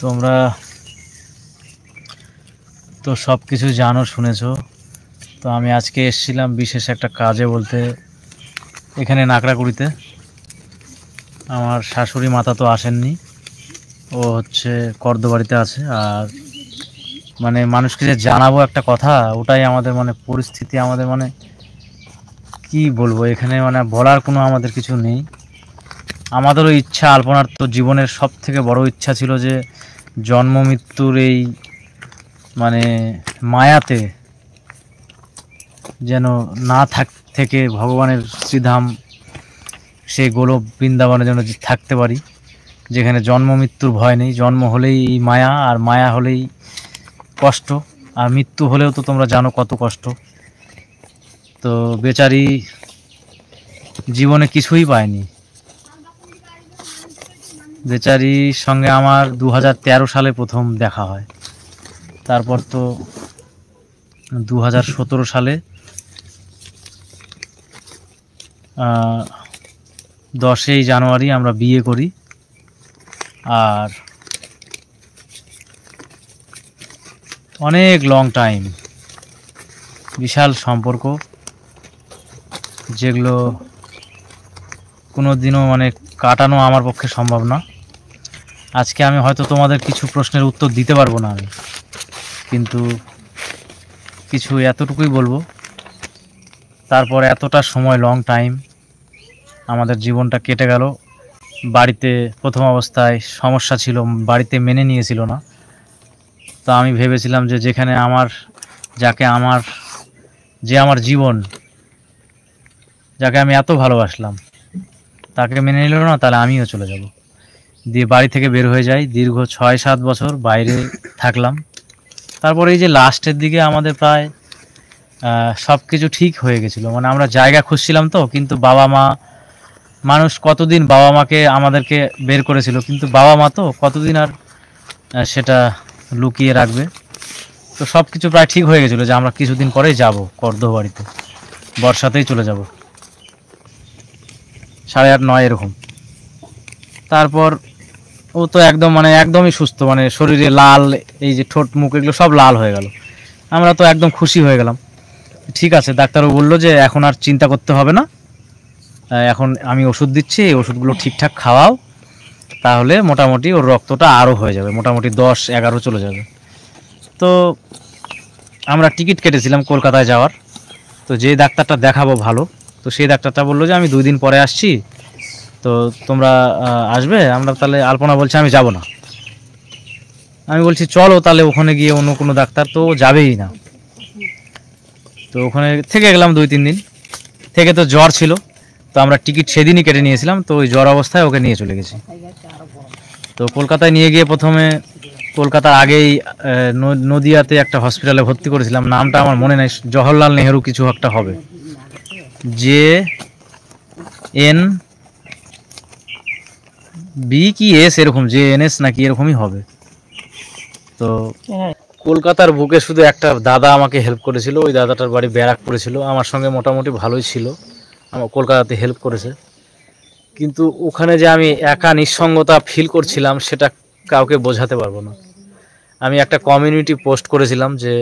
তোমরা তো সব কিছু জানো, শুনেছো। তো আমি আজকে এসেছিলাম বিশেষ একটা কাজে, বলতে এখানে নাকড়াকুড়িতে। আমার শাশুড়ি মাতা তো আসেননি, ও হচ্ছে কর্দবাড়িতে আছে। আর মানে মানুষকে যে জানাবো একটা কথা, ওটাই আমাদের মানে পরিস্থিতি, আমাদের মানে কি বলবো, এখানে মানে বলার কোনো আমাদের কিছু নেই। আমাদেরও ইচ্ছা, আলপনার তো জীবনের সব থেকে বড় ইচ্ছা ছিল যে জন্ম মৃত্যুর এই মানে মায়াতে যেন না থেকে ভগবানের শ্রীধাম সেই গোলক বৃন্দাবনে যেন থাকতে পারি, যেখানে জন্ম মৃত্যুর ভয় নেই। জন্ম হলেই মায়া, আর মায়া হলেই কষ্ট, আর মৃত্যু হলেও তো তোমরা জানো কত কষ্ট। তো বেচারি জীবনে কিছুই পায়নি। বেচারির সঙ্গে আমার 2013 সালে প্রথম দেখা হয়। তারপর তো 2017 সালে 10ই জানুয়ারি আমরা বিয়ে করি। আর অনেক লং টাইম, বিশাল সম্পর্ক, যেগুলো কোনো দিনও মানে কাটানো আমার পক্ষে সম্ভব না। আজকে আমি হয়তো তোমাদের কিছু প্রশ্নের উত্তর দিতে পারবো না আমি, কিন্তু কিছু এতটুকুই বলবো। তারপর এতটা সময়, লং টাইম আমাদের জীবনটা কেটে গেল। বাড়িতে প্রথম অবস্থায় সমস্যা ছিল, বাড়িতে মেনে নিয়েছিল না। তো আমি ভেবেছিলাম যে যেখানে আমার যে আমার জীবন, যাকে আমি এত ভালোবাসলাম, তাকে মেনে নিল না, তাহলে আমিও চলে যাব। দিয়ে বাড়ি থেকে বের হয়ে যাই। দীর্ঘ 6-7 বছর বাইরে থাকলাম। তারপরে এই যে লাস্টের দিকে আমাদের প্রায় সব কিছু ঠিক হয়ে গেছিলো, মানে আমরা জায়গা খুঁজছিলাম তো, কিন্তু বাবা মা, মানুষ কতদিন বাবা মাকে আমাদেরকে বের করেছিল, কিন্তু বাবা মা তো কতদিন আর সেটা লুকিয়ে রাখবে। তো সব কিছু প্রায় ঠিক হয়ে গেছিলো যে আমরা কিছুদিন পরেই যাব কর্দবাড়িতে, বর্ষাতেই চলে যাব, 8:30-9 এরকম। তারপর ও তো একদম মানে একদমই সুস্থ, মানে শরীরে লাল, এই যে ঠোঁট মুখ এগুলো সব লাল হয়ে গেল। আমরা তো একদম খুশি হয়ে গেলাম। ঠিক আছে, ডাক্তারও বললো যে এখন আর চিন্তা করতে হবে না, এখন আমি ওষুধ দিচ্ছি, এই ওষুধগুলো ঠিকঠাক খাওয়াও, তাহলে মোটামুটি ওর রক্তটা আরও হয়ে যাবে, মোটামুটি 10-11 চলে যাবে। তো আমরা টিকিট কেটেছিলাম কলকাতায় যাওয়ার। তো যে ডাক্তারটা দেখাবো ভালো, তো সেই ডাক্তারটা বললো যে আমি 2 দিন পরে আসছি, তো তোমরা আসবে। আমরা তাহলে, আলপনা বলছে আমি যাব না। আমি বলছি চলো তাহলে ওখানে গিয়ে অন্য কোনো ডাক্তার, তো যাবেই না। তো ওখানে থেকে গেলাম 2-3 দিন। থেকে তো জ্বর ছিল, তো আমরা টিকিট সেদিনই কেটে নিয়েছিলাম, তো ওই জ্বর অবস্থায় ওকে নিয়ে চলে গেছি। তো কলকাতায় নিয়ে গিয়ে প্রথমে কলকাতার আগেই নদিয়াতে একটা হসপিটালে ভর্তি করেছিলাম, নামটা আমার মনে নেই, জওহরলাল নেহেরু কিছু একটা হবে, JNB কি এস এরকম, JNS নাকি এরকমই হবে। তো কলকাতার বুকে শুধু একটা দাদা আমাকে হেল্প করেছিল, ওই দাদাটার বাড়ি ব্যারাকপুরে ছিল, আমার সঙ্গে মোটামুটি ভালোই ছিল, আমার কলকাতাতে হেল্প করেছে। কিন্তু ওখানে যে আমি একা নিঃসঙ্গতা ফিল করছিলাম, সেটা কাউকে বোঝাতে পারবো না। আমি একটা কমিউনিটি পোস্ট করেছিলাম যে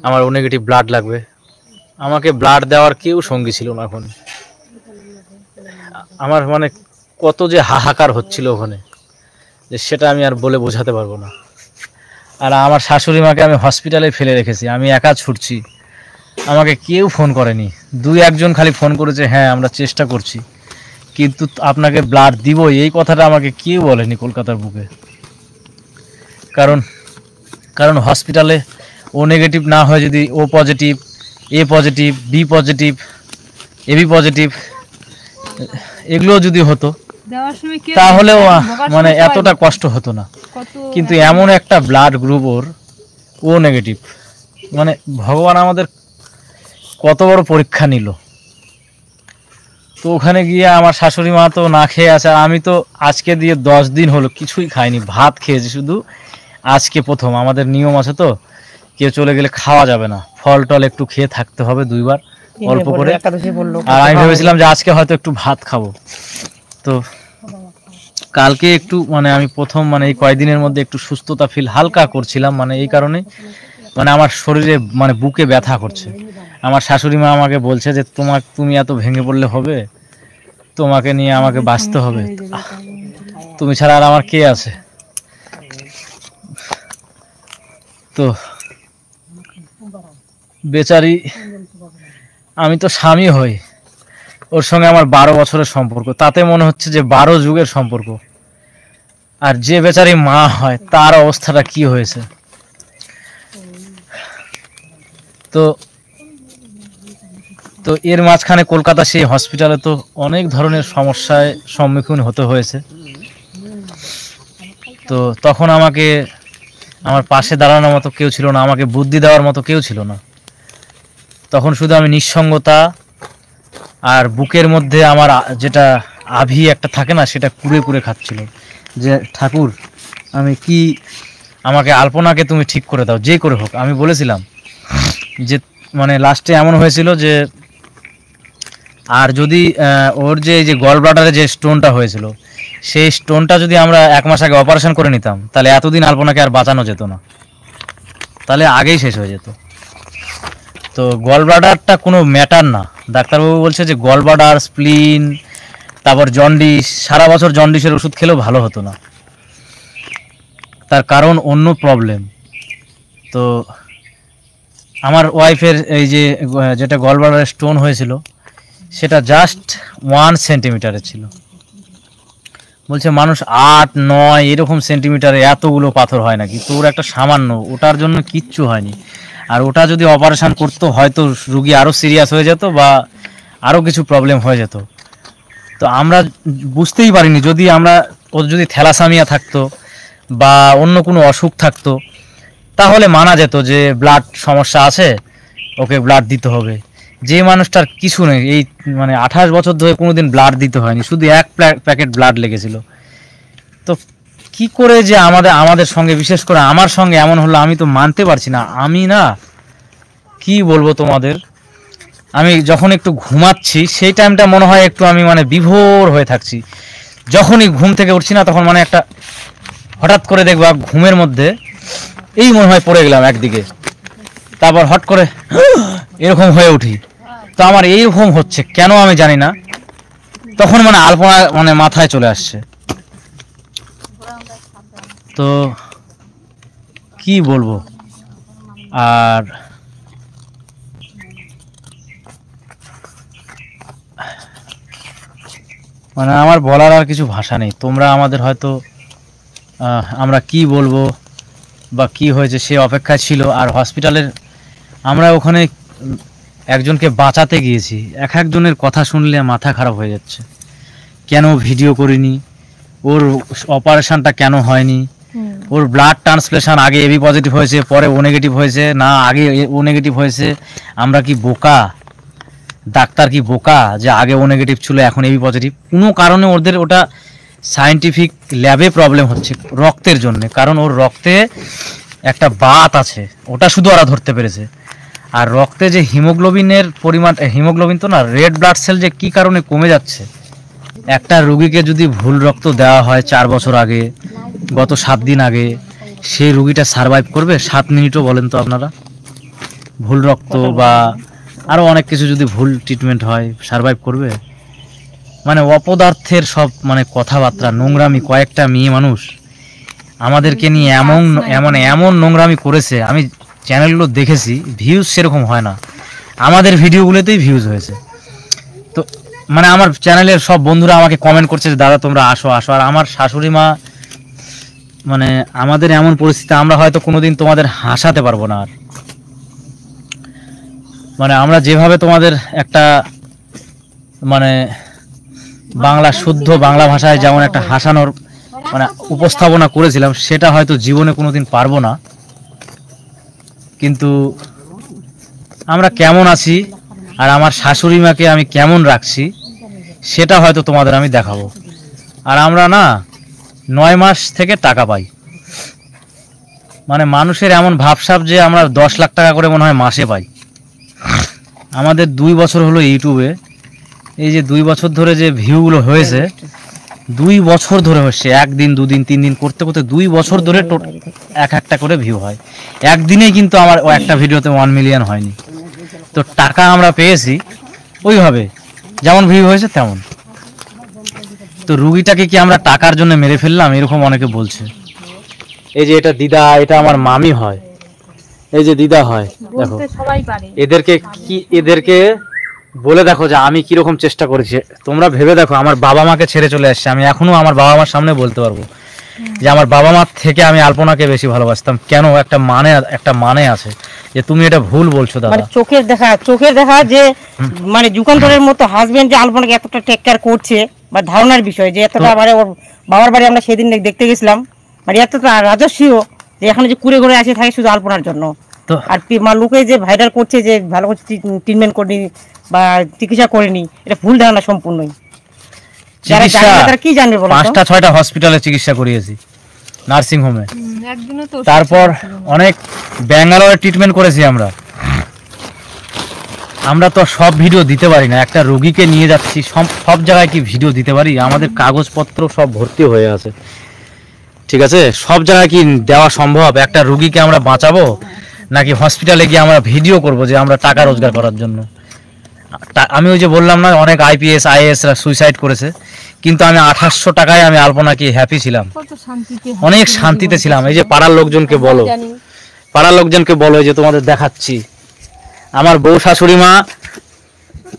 আমার ও নেগেটিভ ব্লাড লাগবে। আমাকে ব্লাড দেওয়ার কেউ সঙ্গী ছিল না ওখানে। আমার মানে কত যে হাহাকার হচ্ছিল ওখানে, যে সেটা আমি আর বলে বোঝাতে পারবো না। আর আমার শাশুড়ি মাকে আমি হসপিটালে ফেলে রেখেছি, আমি একা ছুটছি, আমাকে কেউ ফোন করেনি। 2-1 জন খালি ফোন করেছে, হ্যাঁ আমরা চেষ্টা করছি, কিন্তু আপনাকে ব্লাড দিব এই কথাটা আমাকে কেউ বলেনি কলকাতার বুকে। কারণ হসপিটালে ও নেগেটিভ না হয়, যদি O positive, A positive, B positive, AB positive এগুলো যদি হতো, তাহলেও মানে এতটা কষ্ট হতো না। কিন্তু এমন একটা ব্লাড গ্রুপ ওর, ও নেগেটিভ, মানে ভগবান আমাদের কত বড় পরীক্ষা নিল। তো ওখানে গিয়ে আমার শাশুড়ি মা তো না খেয়ে আছে, আর আমি তো আজকে দিয়ে 10 দিন হলো কিছুই খাইনি, ভাত খেয়েছি শুধু। আজকে প্রথম, আমাদের নিয়ম আছে তো, কেউ চলে গেলে খাওয়া যাবে না, ফল টল একটু খেয়ে থাকতে হবে 2 বার অল্প করে। আর আমি ভেবেছিলাম যে আজকে হয়তো একটু ভাত খাবো। তো কালকে একটু মানে আমি প্রথম মানে এই কয়েকদিনের মধ্যে একটু সুস্থতা ফিল হালকা করছিলাম, মানে এই কারণে মানে আমার শরীরে মানে বুকে ব্যথা করছে। আমার শাশুড়ি মা আমাকে বলছে যে তুমি এত ভেঙে পড়লে হবে, তোমাকে নিয়ে আমাকে বাঁচতে হবে, তুমি ছাড়া আর আমার কে আছে। তো বেচারি, আমি তো স্বামী হই, ওর সঙ্গে আমার 12 বছরের সম্পর্ক, তাতে মনে হচ্ছে যে 12 যুগের সম্পর্ক। আর যে বেচারি মা হয় তার অবস্থাটা কি হয়েছে। তো তো এর মাঝখানে কলকাতা সেই হসপিটালে তো অনেক ধরনের সমস্যায় সম্মুখীন হতে হয়েছে। তো তখন আমাকে আমার পাশে দাঁড়ানোর মতো কেউ ছিল না, আমাকে বুদ্ধি দেওয়ার মতো কেউ ছিল না। তখন শুধু আমি নিঃসঙ্গতা আর বুকের মধ্যে আমার যেটা আভি একটা থাকে না, সেটা কুড়ে কুড়ে খাচ্ছিল যে ঠাকুর আমি কি, আমাকে আলপনাকে তুমি ঠিক করে দাও যে করে হোক। আমি বলেছিলাম যে মানে লাস্টে এমন হয়েছিল যে আর যদি ওর যে গল ব্লাডারে যে স্টোনটা হয়েছিল, সেই স্টোনটা যদি আমরা 1 মাস আগে অপারেশন করে নিতাম, তাহলে এতদিন আলপনাকে আর বাঁচানো যেত না, তাহলে আগেই শেষ হয়ে যেত। তো গল ব্লাডারটা কোনো ম্যাটার না, ডাক্তারবাবু বলছে যে গল ব্লাডার, স্প্লিন, তারপর জন্ডিস, সারা বছর জন্ডিসের ওষুধ খেলেও ভালো হতো না, তার কারণ অন্য প্রবলেম। তো আমার ওয়াইফের এই যে যেটা গল ব্লাডারে স্টোন হয়েছিল, সেটা জাস্ট 1 সেন্টিমিটারের ছিল। বলছে মানুষ 8-9 এরকম সেন্টিমিটারে এতগুলো পাথর হয় নাকি, তো ওর একটা সামান্য, ওটার জন্য কিচ্ছু হয়নি। আর ওটা যদি অপারেশন করতো হয়তো রুগী আরও সিরিয়াস হয়ে যেত বা আরও কিছু প্রবলেম হয়ে যেত। তো আমরা বুঝতেই পারিনি, যদি আমরা ওর যদি থ্যালাসেমিয়া থাকতো বা অন্য কোনো অসুখ থাকতো, তাহলে মানা যেত যে ব্লাড সমস্যা আছে, ওকে ব্লাড দিতে হবে। যে মানুষটার কিছু নেই, এই মানে 28 বছর ধরে কোনোদিন ব্লাড দিতে হয়নি, শুধু 1 প্যাকেট ব্লাড লেগেছিল। তো কি করে যে আমাদের সঙ্গে, বিশেষ করে আমার সঙ্গে এমন হলো, আমি তো মানতে পারছি না। আমি না কি বলবো তোমাদের, আমি যখন একটু ঘুমাচ্ছি সেই টাইমটা মনে হয় একটু আমি মানে বিভোর হয়ে থাকছি। যখনই ঘুম থেকে উঠছি না, তখন মানে একটা হঠাৎ করে দেখবা ঘুমের মধ্যে এই মনে হয় পড়ে গেলাম একদিকে, তারপর হট করে এরকম হয়ে উঠি। তো আমার এইরকম হচ্ছে কেন আমি জানি না, তখন মানে আলপনা মানে মাথায় চলে আসছে। তো কি বলবো, আর মানে আমার বলার আর কিছু ভাষা নেই। তোমরা আমাদের হয়তো আমরা কি বলবো বা কি হয়েছে সে অপেক্ষায় ছিল। আর হসপিটালের আমরা ওখানে একজনকে বাঁচাতে গিয়েছি, একজনের কথা শুনলে মাথা খারাপ হয়ে যাচ্ছে। কেন ভিডিও করিনি, ওর অপারেশনটা কেন হয়নি, ওর ব্লাড ট্রান্সফ্লেশন আগে এবি পজিটিভ হয়েছে পরে ও নেগেটিভ হয়েছে, না আগে ও নেগেটিভ হয়েছে। আমরা কি বোকা, ডাক্তার কি বোকা যে আগে ও নেগেটিভ ছিল এখন এবি পজিটিভ? কোনো কারণে ওদের ওটা সায়েন্টিফিক ল্যাবে প্রবলেম হচ্ছে রক্তের জন্য, কারণ ওর রক্তে একটা বাত আছে, ওটা শুধু ওরা ধরতে পেরেছে। আর রক্তে যে হিমোগ্লোবিনের পরিমাণ, হিমোগ্লোবিন তো না, রেড ব্লাড সেল যে কী কারণে কমে যাচ্ছে। একটা রুগীকে যদি ভুল রক্ত দেওয়া হয় 4 বছর আগে, গত 7 দিন আগে, সেই রুগীটা সারভাইভ করবে 7 মিনিটও? বলেন তো আপনারা। ভুল রক্ত বা আরও অনেক কিছু যদি ভুল ট্রিটমেন্ট হয়, সারভাইভ করবে? মানে অপদার্থের সব মানে কথাবার্তা, নোংরামি। কয়েকটা মেয়ে মানুষ আমাদেরকে নিয়ে এমন এমন এমন নোংরামি করেছে, আমি চ্যানেলগুলো দেখেছি, ভিউজ সেরকম হয় না, আমাদের ভিডিওগুলোতেই ভিউজ হয়েছে। তো মানে আমার চ্যানেলের সব বন্ধুরা আমাকে কমেন্ট করছে যে দাদা তোমরা আসো আসো। আর আমার শাশুড়ি মা মানে আমাদের এমন পরিস্থিতি, আমরা হয়তো কোনোদিন তোমাদের হাসাতে পারবো না। আর মানে আমরা যেভাবে তোমাদের একটা মানে বাংলা শুদ্ধ বাংলা ভাষায় যেমন একটা হাসানোর মানে উপস্থাপনা করেছিলাম, সেটা হয়তো জীবনে কোনোদিন পারবো না। কিন্তু আমরা কেমন আছি আর আমার শাশুড়ি মাকে আমি কেমন রাখছি, সেটা হয়তো তোমাদের আমি দেখাবো। আর আমরা না 9 মাস থেকে টাকা পাই, মানে মানুষের এমন ভাবসাব যে আমরা 10 লাখ টাকা করে মনে হয় মাসে পাই। আমাদের 2 বছর হলো ইউটিউবে, এই যে 2 বছর ধরে যে ভিউগুলো হয়েছে, 2 বছর ধরে হচ্ছে, 1 দিন 2 দিন 3 দিন করতে করতে 2 বছর ধরে এক একটা করে ভিউ হয়। একদিনেই কিন্তু আমার ও একটা ভিডিওতে 1 মিলিয়ন হয়নি। তো টাকা আমরা পেয়েছি ওইভাবে, যেমন ভিউ হয়েছে তেমন। তো রুগীটাকে কি আমরা টাকার জন্য মেরে ফেললাম, এরকম অনেকে বলছে। এই যে এটা দিদা, এটা আমার মামি হয়, এই যে দিদা হয়, দেখো এদেরকে বলে দেখো যে আমি কিরকম চেষ্টা করেছি। তোমরা ভেবে দেখো, আমার বাবা মাকে ছেড়ে চলে আসছে, আমি এখনো আমার বাবা মার সামনে বলতে পারবো যে আমার বাবা মার থেকে আমি আলপনাকে বেশি ভালোবাসতাম। কেন? একটা মানে আছে যে তুমি এটা ভুল বলছো দাদা। মানে চোখের দেখা যে মানে যুগান্তরের মতো হাজবেন্ড যে আলপনাকে এতটা টেক কেয়ার করছে, বা ধারণার বিষয় যে এতটা, মানে ওর বাবার বাড়ি আমরা সেদিন দেখতে গেছিলাম, মানে এতটা রাজস্বীয় যে এখানে যে কুড়ে ঘুরে আসে থাকে শুধু আলপনার জন্য। আর লোকে যে ভাইরাল করছে যে ভালো করে ট্রিটমেন্ট করেনি বা চিকিৎসা করেনি, এটা ভুল ধারণা সম্পূর্ণই। যারা জানে না তারা কি জানবে বলো? 5টা 6টা হসপিটালে চিকিৎসা করিয়েছি, নার্সিং হোমে, তারপর অনেক ব্যাঙ্গালোরে ট্রিটমেন্ট করেছি আমরা। আমরা তো সব ভিডিও দিতে পারি না, একটা রোগীকে নিয়ে যাচ্ছি, সব জায়গায় কি ভিডিও দিতে পারি? আমাদের কাগজপত্র সব ভর্তি হয়ে আছে, ঠিক আছে? সব জায়গায় কি দেওয়া সম্ভব? একটা রোগীকে আমরা বাঁচাবো নাকি হসপিটালে গিয়ে আমরা ভিডিও করব যে আমরা টাকা রোজগার করার জন্য? আমি ওই যে বললাম না, অনেক IPS IASরা সুইসাইড করেছে, কিন্তু আমি 2800 টাকায় আমি আলপনাকে হ্যাপি ছিলাম, অনেক শান্তিতে ছিলাম। এই যে পাড়ার লোকজনকে বলো, এই যে তোমাদের দেখাচ্ছি, আমার বউ শাশুড়ি মা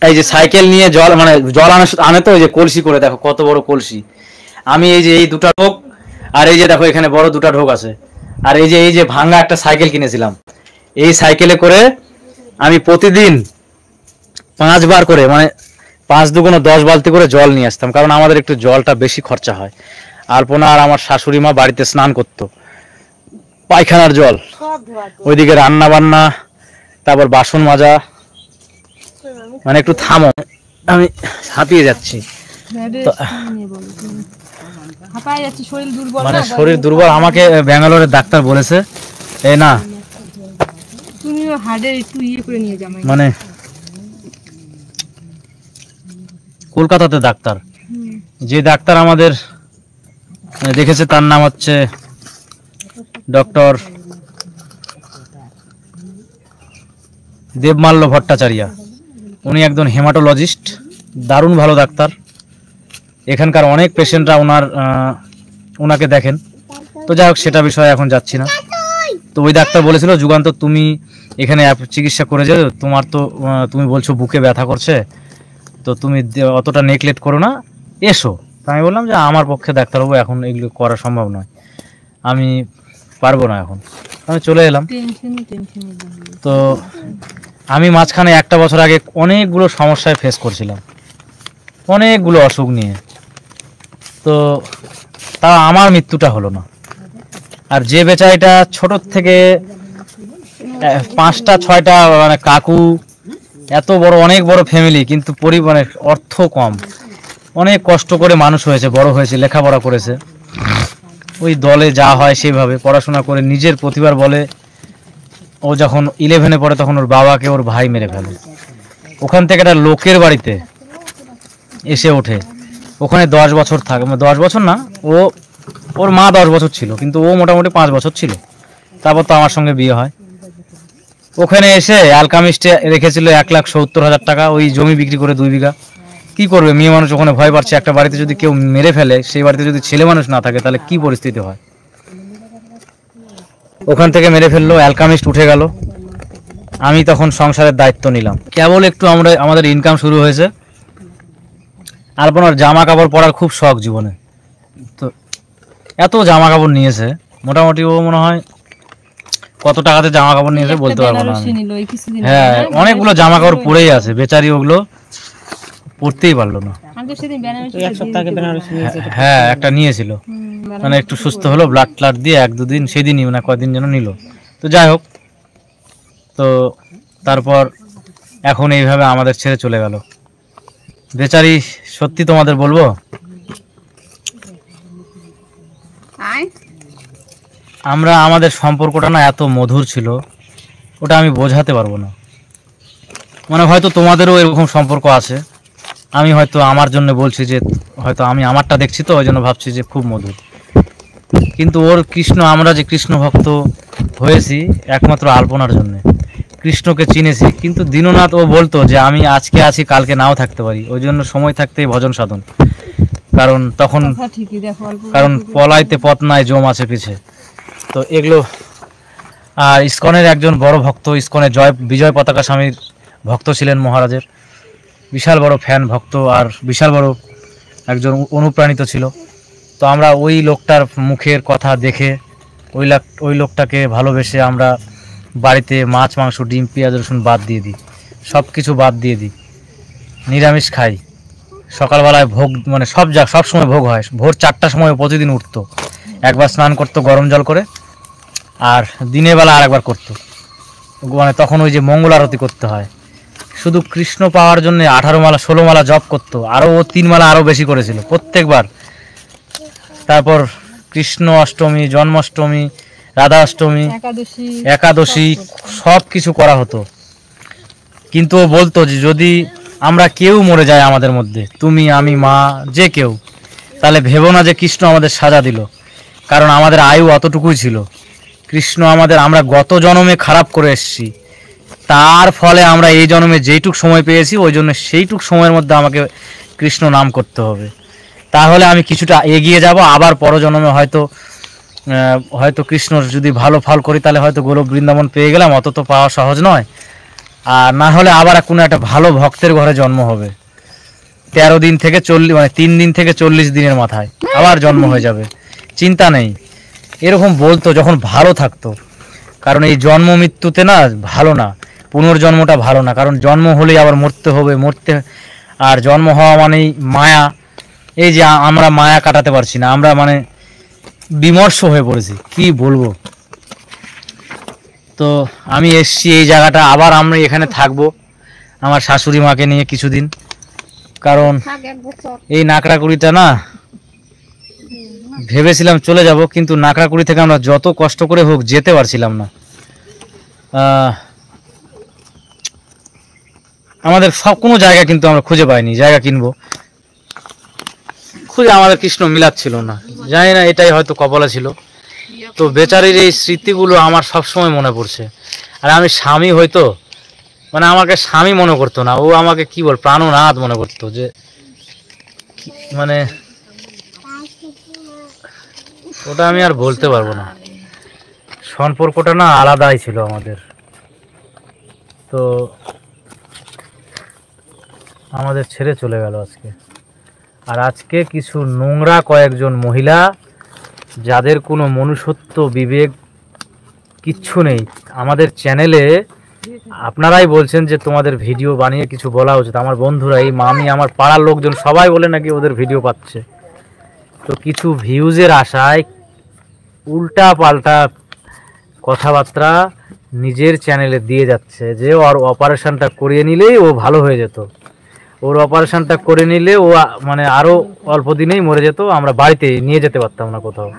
এই যে সাইকেল নিয়ে জল আনে তো, ওই যে কলসি করে, দেখো কত বড় কলসি। আমি এই যে এই 2টা ঢোক, আর এই যে দেখো এখানে বড় 2টা ঢোক আছে, আর এই যে ভাঙা একটা সাইকেল কিনেছিলাম, এই সাইকেলে করে আমি প্রতিদিন 5 বার করে, মানে 5 দুগুণে 10 বালতি করে জল নিয়ে আসতাম, কারণ আমাদের একটু জলটা বেশি খরচা হয়। আলপনা আর আমার শাশুড়ি মা বাড়িতে স্নান করতো, পায়খানার জল, ওইদিকে রান্না বান্না, তারপর বাসন মাজা। মানে একটু থামো, আমি হাঁপিয়ে যাচ্ছি, মানে শরীর দুর্বল। আমাকে ব্যাঙ্গালোরের ডাক্তার বলেছে এই না মানে কলকাতাতে ডাক্তার, যে ডাক্তার আমাদের দেখেছে তার নাম হচ্ছে ডক্টর দেবমাল্য ভট্টাচার্য। উনি একজন হেমাটোলজিস্ট, দারুণ ভালো ডাক্তার। এখানকার অনেক পেশেন্টরা ওনাকে দেখেন। তো যাই হোক, সেটা বিষয়ে এখন যাচ্ছি না। তো ওই ডাক্তার বলেছিল, যুগান্তর তুমি এখানে চিকিৎসা করে যাও, তুমি বলছো বুকে ব্যথা করছে, তো তুমি অতটা নেগলেক্ট করো না, এসো। তো আমি বললাম যে আমার পক্ষে ডাক্তারবাবু এখন এগুলো করা সম্ভব নয়, আমি পারবো না এখন। আমি চলে এলাম। তো আমি মাঝখানে 1টা বছর আগে অনেকগুলো সমস্যায় ফেস করছিলাম, অনেকগুলো অসুখ নিয়ে। তো তা আমার মৃত্যুটা হলো না। আর যে বেচারিটা ছোট থেকে 5টা 6টা মানে কাকু, এত বড় অনেক বড় ফ্যামিলি, কিন্তু পরিবারের অর্থ কম, অনেক কষ্ট করে মানুষ হয়েছে, বড় হয়েছে, লেখাপড়া করেছে, ওই দলে যা হয় সেভাবে পড়াশোনা করে নিজের প্রতিভার বলে ও যখন 11-এ পড়ে তখন ওর বাবাকে ওর ভাই মেরে ফেলে। ওখান থেকে একটা লোকের বাড়িতে এসে ওঠে, ওখানে 10 বছর থাকে, 10 বছর না, ওর মা 10 বছর ছিল, কিন্তু ও মোটামুটি 5 বছর ছিল। তারপর তো আমার সঙ্গে বিয়ে হয়। ওখানে এসে অ্যালকামিস্টে রেখেছিল 1,70,000 টাকা, ওই জমি বিক্রি করে 2 বিঘা। কি করবে মেয়ে মানুষ? ওখানে ভয় পাচ্ছে, একটা বাড়িতে যদি কেউ মেরে ফেলে, সেই বাড়িতে যদি ছেলে মানুষ না থাকে তাহলে কি পরিস্থিতি হয়। ওখান থেকে মেরে ফেললো, অ্যালকামিস্ট উঠে গেল। আমি তখন সংসারের দায়িত্ব নিলাম, কেবল একটু আমাদের ইনকাম শুরু হয়েছে। আলপনার জামা কাপড় পরার খুব শখ জীবনে, তো এত জামা কাপড় নিয়েছে, মোটামুটি ও মনে হয় কত টাকাতে জামা কাপড় নিয়েছে বলতে পারবো না। হ্যাঁ, অনেকগুলো জামা কাপড় পরেই আছে, বেচারি ওগুলো পরতেই পারলো না। হ্যাঁ, একটা নিয়েছিল, মানে একটু সুস্থ হলো, ব্লাড ট্লাড দিয়ে 1-2 দিন, সেদিনই মানে কয়দিন যেন নিল। তো যাই হোক, তো তারপর এখন এইভাবে আমাদের ছেড়ে চলে গেল বেচারি। সত্যি তোমাদের বলবো, আমাদের সম্পর্কটা না এত মধুর ছিল, ওটা আমি বোঝাতে পারবো না। মানে হয়তো তোমাদেরও এরকম সম্পর্ক আছে, আমি হয়তো আমার জন্য বলছি যে হয়তো আমি আমারটা দেখছি তো ওই জন্য ভাবছি যে খুব মধুর, কিন্তু ওর কৃষ্ণ, আমরা যে কৃষ্ণ ভক্ত হয়েছি একমাত্র আলপনার জন্য, কৃষ্ণকে চিনেছি। কিন্তু দীননাথ ও বলতো যে আমি আজকে আছি কালকে নাও থাকতে পারি, ওই জন্য সময় থাকতেই ভজন সাধন, কারণ তখন কারণ পলাইতে পথ নাই জম আছে পিছে। তো এগুলো। আর ইসকনের একজন বড় ভক্ত, ইসকনের বিজয় পতাকা স্বামীর ভক্ত ছিলেন মহারাজের, বিশাল বড় ফ্যান ভক্ত আর বিশাল বড় একজন অনুপ্রাণিত ছিল। তো আমরা ওই লোকটার মুখের কথা দেখে ওই লোকটাকে ভালোবেসে আমরা বাড়িতে মাছ মাংস ডিম পেঁয়াজ রসুন বাদ দিয়ে দিই, সব কিছু বাদ দিয়ে দিই, নিরামিষ খাই। সকালবেলায় ভোগ মানে সব সময় ভোগ হয়, ভোর 4টার সময় প্রতিদিন উঠতো, একবার স্নান করতো গরম জল করে, আর দিনের বেলা আর একবার করতো, মানে তখন ওই যে মঙ্গল আরতি করতে হয়। শুধু কৃষ্ণ পাওয়ার জন্য 18 মালা 16 মালা জপ করতো, আরও ও 3 মালা আরও বেশি করেছিল প্রত্যেকবার। তারপর কৃষ্ণ অষ্টমী, জন্মাষ্টমী, রাধা অষ্টমী, একাদশী সব কিছু করা হতো। কিন্তু ও বলতো যে যদি আমরা কেউ মরে যায় আমাদের মধ্যে, তুমি আমি মা যে কেউ, তাহলে ভেবো না যে কৃষ্ণ আমাদের সাজা দিল, কারণ আমাদের আয়ু অতটুকুই ছিল। কৃষ্ণ আমরা গত জন্মে খারাপ করে এসেছি, তার ফলে আমরা এই জন্মে যেইটুক সময় পেয়েছি ওই জন্য সেইটুক সময়ের মধ্যে আমাকে কৃষ্ণ নাম করতে হবে, তাহলে আমি কিছুটা এগিয়ে যাব। আবার পরজন্মে হয়তো কৃষ্ণর যদি ভালো ফল করি তাহলে হয়তো গোলক বৃন্দাবন পেয়ে গেলাম, অত তো পাওয়া সহজ নয়। আর না হলে আবার কোনো একটা ভালো ভক্তের ঘরে জন্ম হবে, 13 দিন থেকে 40 মানে 3 দিন থেকে 40 দিনের মাথায় আবার জন্ম হয়ে যাবে, চিন্তা নেই। এরকম বলতো যখন ভালো থাকতো, কারণ এই জন্ম মৃত্যুতে না ভালো না, পুনর্জন্মটা ভালো না, কারণ জন্ম হলেই আবার মরতে হবে, আর জন্ম হওয়া মানেই মায়া। এই যে আমরা মায়া কাটাতে পারছি না, আমরা মানে বিমর্ষ হয়ে পড়েছি, কি বলবো। তো আমি এসছি এই জায়গাটা, আবার আমরা এখানে থাকবো আমার শাশুড়ি মাকে নিয়ে কিছুদিন, কারণ এই নাকড়াকুড়িটা না ভেবেছিলাম চলে যাব, কিন্তু নাকড়াকুড়ি থেকে আমরা যত কষ্ট করে হোক যেতে পারছিলাম না। আমাদের কোনো জায়গা কিন্তু আমরা খুঁজে পাইনি, জায়গা কিনবো খুঁজে আমাদের কৃষ্ণ মিলাচ্ছিল না, জানি না এটাই হয়তো কপালে ছিল। তো বেচারির এই স্মৃতিগুলো আমার সবসময় মনে পড়ছে। আর আমি স্বামী হয়তো মানে আমাকে স্বামী মনে করতো না, ও আমাকে কি বল প্রাণনাথ মনে করতো, যে মানে ওটা আমি আর বলতে পারবো না, সম্পর্কটা না আলাদাই ছিল আমাদের। তো আমাদের ছেড়ে চলে গেল আজকে। আর আজকে কিছু নোংরা কয়েকজন মহিলা, যাদের কোনো মনুষ্যত্ব বিবেক কিচ্ছু নেই, আমাদের চ্যানেলে আপনারাই বলছেন যে তোমাদের ভিডিও বানিয়ে কিছু বলা উচিত। আমার বন্ধুরা, এই মামি, আমার পাড়ার লোকজন সবাই বলে নাকি ওদের ভিডিও পাচ্ছে। তো কিছু ভিউজের আশায় উল্টা পাল্টা কথাবার্তা নিজের চ্যানেলে দিয়ে যাচ্ছে, যে ওর অপারেশনটা করিয়ে নিলেই ও ভালো হয়ে যেত, ওর অপারেশনটা করে নিলে ও মানে আরও অল্প দিনেই মরে যেত, আমরা বাড়িতে নিয়ে যেতে পারতাম না কোথাও।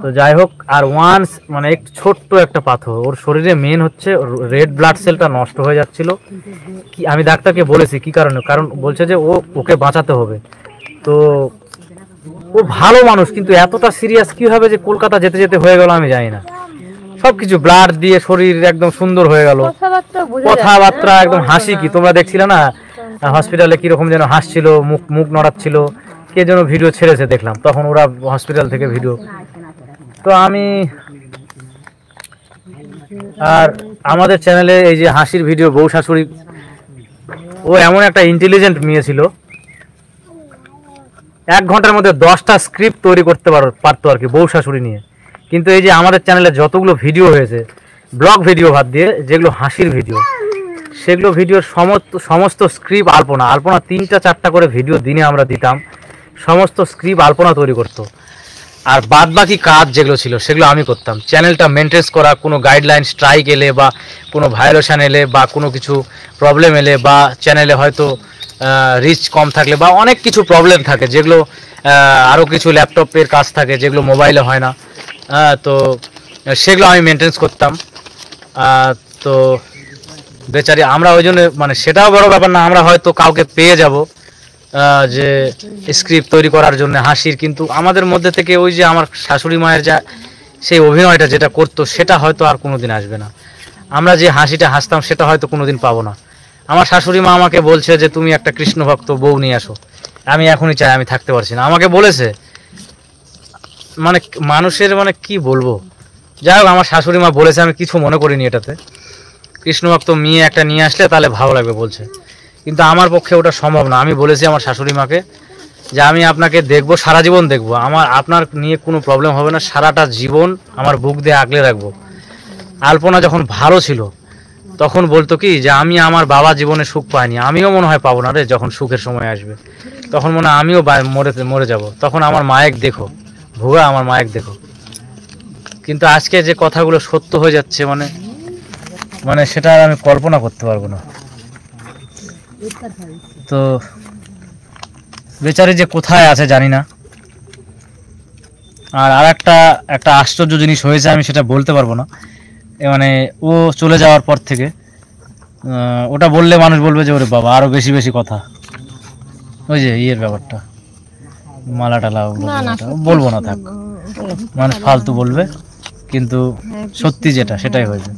তো যাই হোক, আর ওয়ান্স মানে একটু ছোট্ট একটা পাথর ওর শরীরে, মেন হচ্ছে রেড ব্লাড সেলটা নষ্ট হয়ে যাচ্ছিল। কি আমি ডাক্তারকে বলেছি কি কারণে, কারণ বলছে যে ওকে বাঁচাতে হবে। তো ও ভালো মানুষ, কিন্তু এতটা সিরিয়াস কি হবে যে কলকাতা যেতে যেতে হয়ে গেল আমি জানি না। সবকিছু ব্লাড দিয়ে শরীর একদম সুন্দর হয়ে গেল, কথাবার্তা একদম হাসি, কি তোমরা দেখছিলে না হসপিটালে কিরকম যেন হাসছিল, মুখ নড়াচ্ছিল, কে যেন ভিডিও ছেড়েছে দেখলাম, তখন ওরা হসপিটাল থেকে ভিডিও। তো আমি আর আমাদের চ্যানেলে এই যে হাসির ভিডিও, বউ শাশুড়ি, ও এমন একটা ইন্টেলিজেন্ট মেয়ে ছিল, 1 ঘন্টার মধ্যে 10টা স্ক্রিপ্ট তৈরি করতে পারতো আর কি বউ শাশুড়ি নিয়ে। কিন্তু এই যে আমাদের চ্যানেলে যতগুলো ভিডিও হয়েছে, ব্লগ ভিডিও বাদ দিয়ে যেগুলো হাসির ভিডিও, সেগুলো ভিডিওর সমস্ত স্ক্রিপ্ট আলপনা 3টা 4টা করে ভিডিও দিনে আমরা দিতাম, সমস্ত স্ক্রিপ্ট আলপনা তৈরি করতো। আর বাদ বাকি কাজ যেগুলো ছিল সেগুলো আমি করতাম। চ্যানেলটা মেনটেন করা, কোনো গাইডলাইন স্ট্রাইক এলে বা কোনো ভায়োলেশন এলে বা কোনো কিছু প্রবলেম এলে বা চ্যানেলে হয়তো রিচ কম থাকলে বা অনেক কিছু প্রবলেম থাকে, যেগুলো আরও কিছু ল্যাপটপের কাজ থাকে যেগুলো মোবাইলে হয় না, তো সেগুলো আমি মেনটেন করতাম। তো বেচারি আমরা ওই জন্য মানে সেটাও বড় ব্যাপার না, আমরা হয়তো কাউকে পেয়ে যাব যে স্ক্রিপ্ট তৈরি করার জন্য হাসির, কিন্তু আমাদের মধ্যে থেকে ওই যে আমার শাশুড়ি মায়ের যা সেই অভিনয়টা যেটা করতো সেটা হয়তো আর কোনোদিন আসবে না। আমরা যে হাসিটা হাসতাম সেটা হয়তো কোনোদিন পাবো না। আমার শাশুড়ি মা আমাকে বলছে যে তুমি একটা কৃষ্ণ ভক্ত বউ নিয়ে আসো, আমি এখনই চাই, আমি থাকতে পারছি না, আমাকে বলেছে। মানে মানুষের মানে কি বলবো, যাই হোক আমার শাশুড়ি মা বলেছে, আমি কিছু মনে করিনি এটাতে। কৃষ্ণ ভক্ত মেয়ে একটা নিয়ে আসলে তাহলে ভালো লাগবে বলছে, কিন্তু আমার পক্ষে ওটা সম্ভব না। আমি বলেছি আমার শাশুড়ি মাকে যে আমি আপনাকে দেখবো, সারা জীবন দেখবো, আমার আপনার নিয়ে কোনো প্রবলেম হবে না, সারাটা জীবন আমার বুক দিয়ে আগলে রাখবো। আলপনা যখন ভালো ছিল তখন বলতো কি যে আমি আমার বাবা জীবনে সুখ পাইনি, আমিও মনে হয় পাবো না রে, যখন সুখের সময় আসবে তখন মনে হয় আমিও মরে যাব, তখন আমার মায়ের দেখো ভুয়া, আমার মায়ের দেখো। কিন্তু আজকে যে কথাগুলো সত্য হয়ে যাচ্ছে, মানে মানে সেটা আর আমি কল্পনা করতে পারবো না। তো বেচারি যে কোথায় আছে জানি না। আর একটা আশ্চর্য জিনিস হয়েছে, আমি সেটা বলতে পারবো না। মানে ও চলে যাওয়ার পর থেকে ওটা বললে মানুষ বলবে যে ওরে বাবা আরো বেশি বেশি কথা, ওই যে ইয়ের ব্যাপারটা, মালা টালা বলবো না, থাক, মানুষ ফালতু বলবে। কিন্তু সত্যি যেটা সেটাই হয়েছে।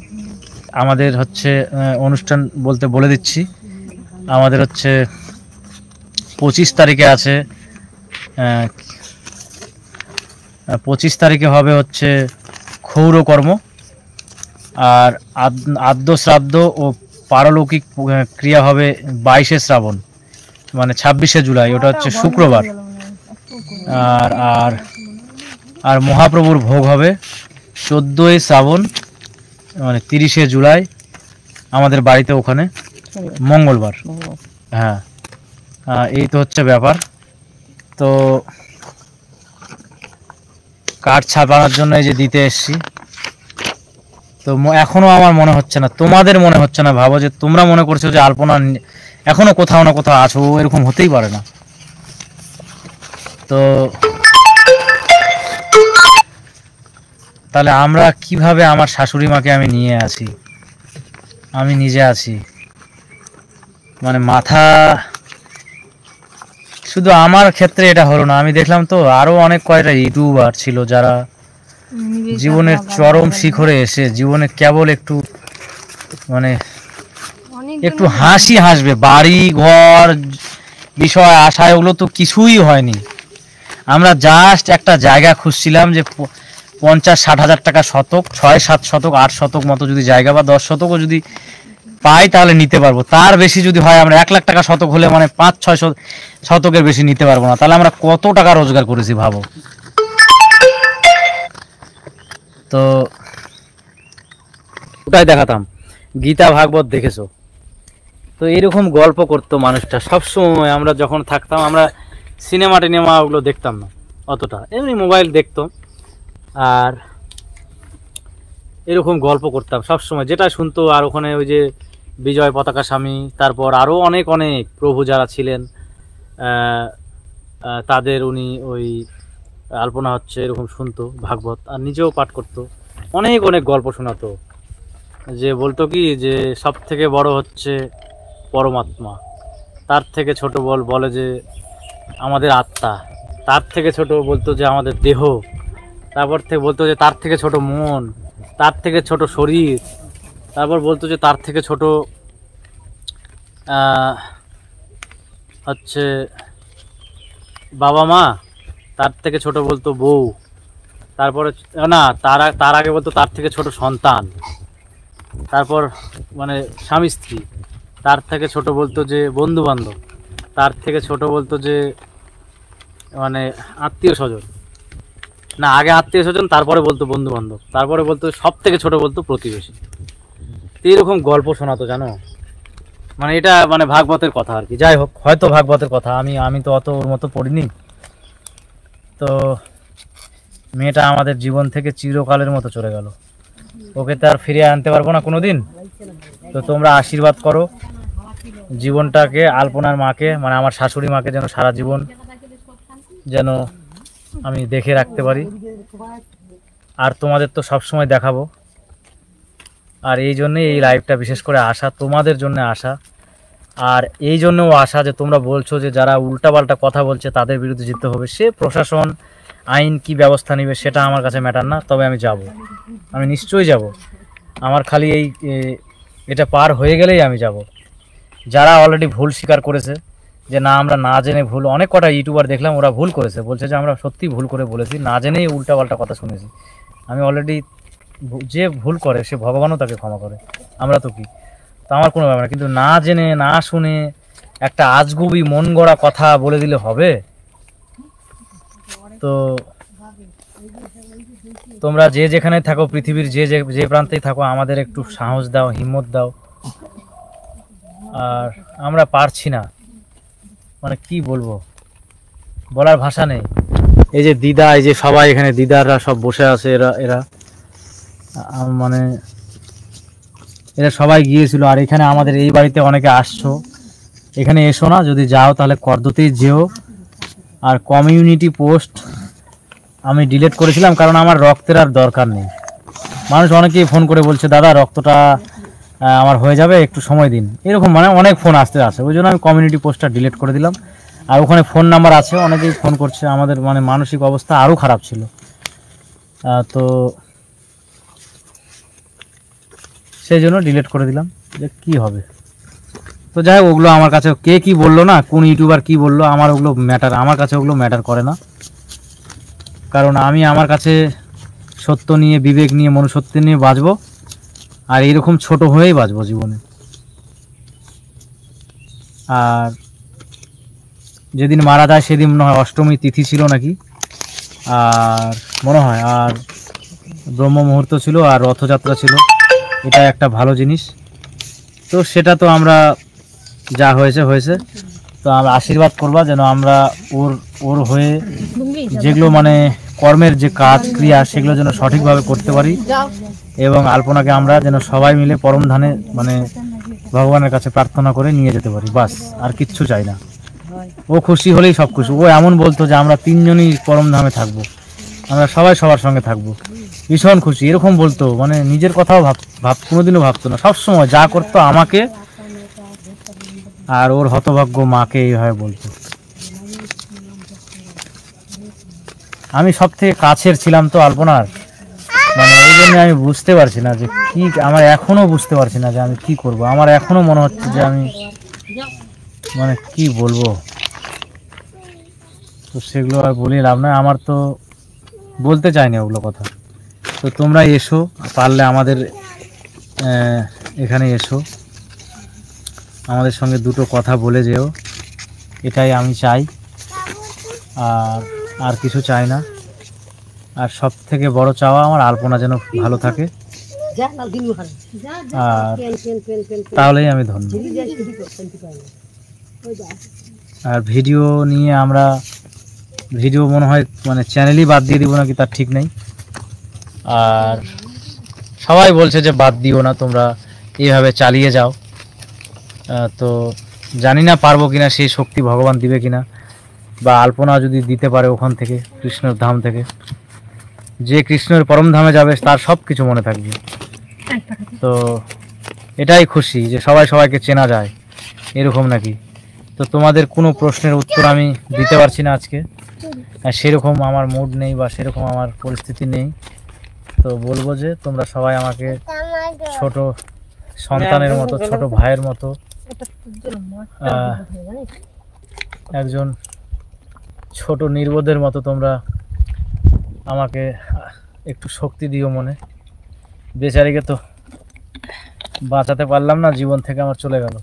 আমাদের হচ্ছে অনুষ্ঠান বলতে বলে দিচ্ছি, আমাদের হচ্ছে 25 তারিখে আছে, 25 তারিখে হবে হচ্ছে ক্ষৌরকর্ম, আর আদ্য শ্রাদ্ধ ও পারলৌকিক ক্রিয়া হবে 22শে শ্রাবণ, মানে 26শে জুলাই, ওটা হচ্ছে শুক্রবার। আর আর আর মহাপ্রভুর ভোগ হবে 14ই শ্রাবণ, মানে 30শে জুলাই আমাদের বাড়িতে ওখানে, মঙ্গলবার। হ্যাঁ, এই তো হচ্ছে ব্যাপার। তো কার্ড ছাপানোর জন্য এই যে দিতে এসছি, তো এখনো আমার মনে হচ্ছে না, তোমাদের মনে হচ্ছে না, ভাবো যে তোমরা মনে করছো যে আলপনা এখনো কোথাও না কোথাও আছো, এরকম হতেই পারে না। তো তাহলে আমরা কিভাবে আমার শাশুড়ি মাকে আমি নিয়ে আসি, আমি নিজে আছি, মানে মাথা। শুধু আমার ক্ষেত্রে এটা হলো না, আমি দেখলাম তো আরো অনেক কয়টা ইউটিউবার ছিল যারা জীবনের চরম শিখরে এসে জীবনে কেবল একটু মানে একটু হাসি হাসবে, বাড়ি ঘর বিষয় আশায় ওগুলো তো কিছুই হয়নি। আমরা জাস্ট একটা জায়গা খুঁজছিলাম যে 50-60 হাজার টাকা শতক, 6-7 শতক 8 শতক মতো যদি জায়গা বা 10 শতকও যদি পাই তাহলে নিতে পারবো। তার বেশি যদি হয়, আমরা 1 লাখ টাকা শতক হলে মানে 5-6 শতকের বেশি নিতে পারবো না। তাহলে আমরা কত টাকা রোজগার করেছি ভাবো। তো ওটাই দেখাতাম, গীতা ভাগবত দেখেছো তো, এরকম গল্প করতো মানুষটা সবসময়। আমরা যখন থাকতাম, আমরা সিনেমা টিনেমা ওগুলো দেখতাম না অতটা, এমনি মোবাইল দেখতাম আর এরকম গল্প করতাম সবসময়, যেটা শুনতো। আর ওখানে ওই যে বিজয় পতাকা স্বামী, তারপর আরও অনেক অনেক প্রভু যারা ছিলেন তাদের উনি ওই আলপনা হচ্ছে এরকম শুনতো ভাগবত, আর নিজেও পাঠ করতো, অনেক অনেক গল্প শোনাতো। যে বলতো কি যে সব থেকে বড় হচ্ছে পরমাত্মা, তার থেকে ছোট বলে যে আমাদের আত্মা, তার থেকে ছোট বলতো যে আমাদের দেহ, তারপর থেকে বলতো যে তার থেকে ছোট মন, তার থেকে ছোট শরীর, তারপর বলতো যে তার থেকে ছোট হচ্ছে বাবা মা, তার থেকে ছোট বলতো বউ, তারপরে না তার আগে বলতো তার থেকে ছোট সন্তান, তারপর মানে স্বামী স্ত্রী, তার থেকে ছোট বলতো যে বন্ধু বান্ধব, তার থেকে ছোট বলতো যে মানে আত্মীয় স্বজন, না আগে আত্মীয় স্বজন, তারপরে বলতো বন্ধু বান্ধব, তারপরে বলতো সব থেকে ছোট বলতো প্রতিবেশী। এরকম গল্প শোনাতো জানো, মানে এটা মানে ভাগবতের কথা আর কি। যাই হোক, হয়তো ভাগবতের কথা, আমি তো অত ওর মতো পড়িনি। তো মেয়েটা আমাদের জীবন থেকে চিরকালের মতো চলে গেল, ওকে তো আর ফিরিয়ে আনতে পারবো না কোনোদিন। তো তোমরা আশীর্বাদ করো জীবনটাকে, আলপনার মাকে মানে আমার শাশুড়ি মাকে যেন সারা জীবন যেন আমি দেখে রাখতে পারি। আর তোমাদের তো সবসময় দেখাবো, আর এই জন্যে এই লাইভটা বিশেষ করে আসা, তোমাদের জন্য আসা। আর এই জন্যও আসা যে তোমরা বলছো যে যারা উল্টাপাল্টা কথা বলছে তাদের বিরুদ্ধে যেতে হবে, সে প্রশাসন আইন কি ব্যবস্থা নেবে সেটা আমার কাছে ম্যাটার না, তবে আমি যাব, আমি নিশ্চয়ই যাব। আমার খালি এটা পার হয়ে গেলেই আমি যাব। যারা অলরেডি ভুল স্বীকার করেছে যে না আমরা না জেনে ভুল, অনেক কটা ইউটিউবার দেখলাম ওরা ভুল করেছে, বলছে যে আমরা সত্যি ভুল করে বলেছি, না জেনেই উল্টাপাল্টা কথা শুনেছি। আমি অলরেডি, যে ভুল করে সে ভগবানও তাকে ক্ষমা করে, আমরা তো কি, তো আমার কোনো ব্যাপার না। কিন্তু না জেনে না শুনে একটা আজগুবি মন গড়া কথা বলে দিলে হবে? তো তোমরা যে যেখানে থাকো, পৃথিবীর যে প্রান্তেই থাকো, আমাদের একটু সাহস দাও, হিম্মত দাও। আর আমরা পারছি না, মানে কি বলবো, বলার ভাষা নেই। এই যে দিদা, এই যে সবাই এখানে দিদাররা সব বসে আছে, এরা মানে এরা সবাই গিয়েছিল। আর এখানে আমাদের এই বাড়িতে অনেকে আসছো, এখানে এসো না, যদি যাও তাহলে কর্দতেই যেও। আর কমিউনিটি পোস্ট আমি ডিলিট করেছিলাম, কারণ আমার রক্তের আর দরকার নেই। মানুষ অনেকেই ফোন করে বলছে দাদা রক্তটা আমার হয়ে যাবে, একটু সময় দিন, এরকম মানে অনেক ফোন আসতে আসে, ওই জন্য আমি কমিউনিটি পোস্টটা ডিলিট করে দিলাম। আর ওখানে ফোন নাম্বার আছে, অনেকেই ফোন করছে, আমাদের মানে মানসিক অবস্থা আরও খারাপ ছিল। তো সেই জন্য ডিলিট করে দিলাম, যে কী হবে। তো যাই হোক, ওগুলো আমার কাছে কে কি বললো না, কোন ইউটিউবার কি বললো, আমার ওগুলো ম্যাটার, আমার কাছে ওগুলো ম্যাটার করে না। কারণ আমি আমার কাছে সত্য নিয়ে, বিবেক নিয়ে, মনুষ্যত্ব নিয়ে বাঁচবো, আর এইরকম ছোট হয়েই বাঁচবো জীবনে। আর যেদিন মারা যায় সেদিন মনে হয় অষ্টমী তিথি ছিল নাকি, আর মনে হয় আর ব্রহ্ম মুহূর্ত ছিল, আর রথযাত্রা ছিল, এটা একটা ভালো জিনিস। তো সেটা তো আমরা, যা হয়েছে হয়েছে, তো আমরা আশীর্বাদ করবা যেন আমরা ওর হয়ে যেগুলো মানে কর্মের যে কাজ ক্রিয়া সেগুলো যেন সঠিকভাবে করতে পারি, এবং আলপনাকে আমরা যেন সবাই মিলে পরম ধানে মানে ভগবানের কাছে প্রার্থনা করে নিয়ে যেতে পারি, বাস আর কিচ্ছু চাই না। ও খুশি হলেই সব খুশি। ও এমন বলতো যে আমরা তিনজনই পরম ধামে থাকবো, আমরা সবাই সবার সঙ্গে থাকবো, ভীষণ খুশি, এরকম বলতো। মানে নিজের কথাও কোনোদিনও ভাবতো না, সবসময় যা করতো আমাকে আর ওর হতভাগ্য মাকে এইভাবে বলতো। আমি সব থেকে কাছের ছিলাম তো আলপনার, মানে এই জন্য আমি বুঝতে পারছি না যে কি, আমার এখনো বুঝতে পারছি না যে আমি কি করব। আমার এখনো মনে হচ্ছে যে আমি মানে কি বলবো, তো সেগুলো আর বলে লাভ নয়, আমার তো বলতে চাইনি ওগুলো কথা। তো তোমরা এসো, পারলে আমাদের এখানে এসো, আমাদের সঙ্গে দুটো কথা বলে যেও, এটাই আমি চাই, আর কিছু চাই না। আর সব থেকে বড় চাওয়া আমার আলপনা যেন ভালো থাকে, আর তাহলেই আমি ধন্য। আর ভিডিও নিয়ে আমরা ভিডিও মনে হয় মানে চ্যানেলই বাদ দিয়ে দিব নাকি তার ঠিক নেই। আর সবাই বলছে যে বাদ দিও না, তোমরা এইভাবে চালিয়ে যাও। তো জানি না পারবো কিনা, সেই শক্তি ভগবান দিবে কিনা, বা আলপনা যদি দিতে পারে ওখান থেকে, কৃষ্ণের ধাম থেকে। যে কৃষ্ণের পরম ধামে যাবে তার সব কিছু মনে থাকবে। তো এটাই খুশি যে সবাই সবাইকে চেনা যায়, এরকম নাকি। তো তোমাদের কোনো প্রশ্নের উত্তর আমি দিতে পারছি না আজকে, সেরকম আমার মুড নেই বা সেরকম আমার পরিস্থিতি নেই। তো বলবো যে তোমরা সবাই আমাকে ছোট সন্তানের মতো, ছোট ভাইয়ের মতো, একজন ছোট নির্বোধের মতো তোমরা আমাকে একটু শক্তি দিও মনে। বেচারিকে তো বাঁচাতে পারলাম না, জীবন থেকে আমার চলে গেল,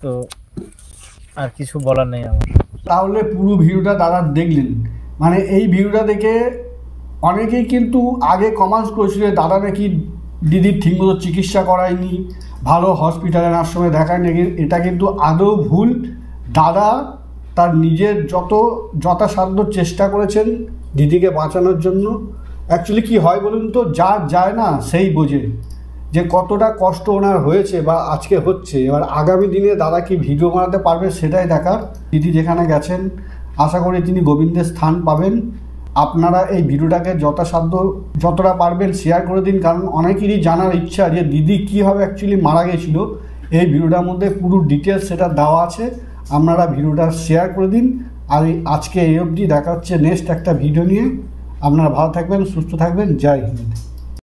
তো আর কিছু বলার নেই আমার। তাহলে পুরো ভিডিওটা দাদা দেখলেন, মানে এই ভিডিওটা দেখে অনেকেই কিন্তু আগে কমেন্টস করেছিল দাদা নাকি দিদির ঠিকমতো চিকিৎসা করায়নি, ভালো হসপিটালে আশ্রমে দেখায় নাকি। এটা কিন্তু আদৌ ভুল। দাদা তার নিজের যথাসাধ্য চেষ্টা করেছেন দিদিকে বাঁচানোর জন্য। অ্যাকচুয়ালি কি হয় বলুন তো, যা যায় না সেই বোঝে যে কতটা কষ্ট ওনার হয়েছে বা আজকে হচ্ছে। এবার আগামী দিনে দাদা কি ভিডিও বানাতে পারবে সেটাই দেখার। দিদি যেখানে গেছেন আশা করি তিনি গোবিন্দের স্থান পাবেন। আপনারা এই ভিডিওটাকে যথাসাধ্য যতটা পারবেন শেয়ার করে দিন, কারণ অনেকেরই জানার ইচ্ছা যে দিদি কীভাবে অ্যাকচুয়ালি মারা গেছিলো। এই ভিডিওটার মধ্যে পুরো ডিটেলস সেটা দেওয়া আছে, আপনারা ভিডিওটা শেয়ার করে দিন। আর আজকে এই অবধি, দেখা হচ্ছে নেক্সট একটা ভিডিও নিয়ে। আপনারা ভালো থাকবেন, সুস্থ থাকবেন, জয় হিন্দ।